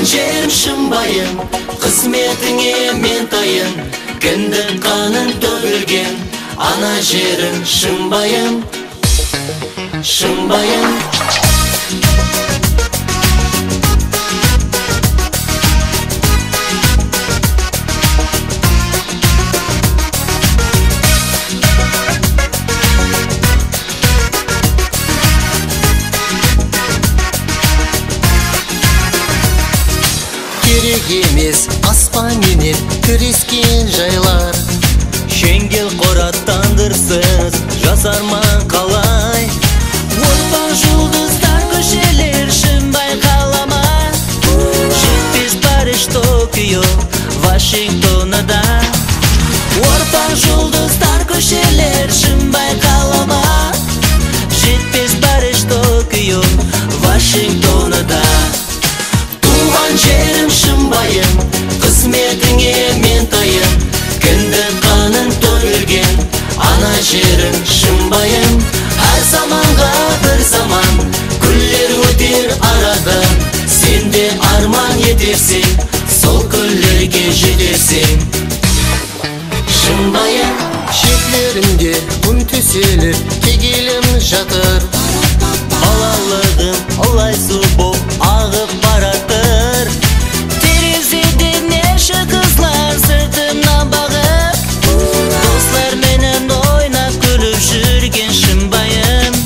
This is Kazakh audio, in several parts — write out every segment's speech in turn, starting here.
Туған жерім шымбайым, қызметіңе мен тайын, кіндік қаның төгілген ана жерім шымбайым, шымбайым. Керек емес аспан менен тірескен жайлар, шеңгел қораттандырсыз жасарман қалай. Орпақ жұлдыздар көшелер шымбай қалама, жетпес Париж, Токио, Вашингтонда. Орпақ жұлдыздар көшелер шымбай қалама, жетпес Париж, Токио, Вашингтонда. Туған жерім шымбайым, қызметіңе мен тайын, кіндік қаның төгілген ана жерім шымбайым. Әр заманға бір заман, күллер өтер арада, сен де арман етерсің, сол күллерге жетерсің. Шымбайым. Шетлерімде күн төселіп, тегелім жатыр, балалығым олай су боп ағып баратыр. Терезеден неше қызлар сыртымнан бағып, достар менен ойнап күліп жүрген шымбайым.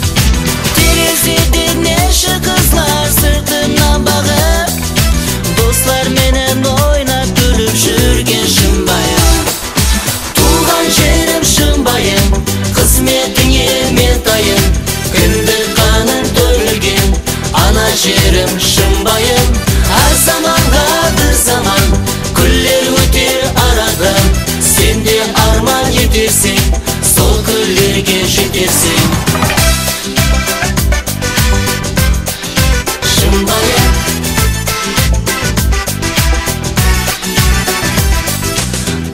Терезеден неше қызлар сыртымнан бағып, достар менен ойнап күліп жүрген шымбайым. Туған жерім шымбайым, қызметіңе мен тайын, кіндік қаның төгілген ана жерім шымбайым. Әр заманға бір заман, күллер өтер арада, сен де арман етерсің, сол күллерге жетерсің. Шымбайым.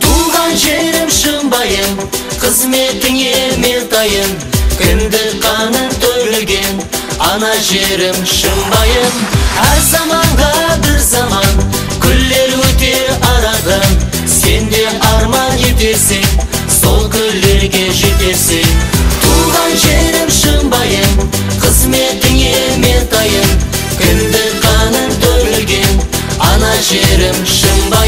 Туған жерім шымбайым, қызметіңе мен тайын, кіндік қаның төгілген ана жерім шымбайым. Әр заманға бір заман, күллер өтер арада, сен де арман етерсің, сол күллерге жетерсің. Туған жерім шымбайым, қызметіңе мен тайын, кіндік қаның төгілген ана жерім шымбайым.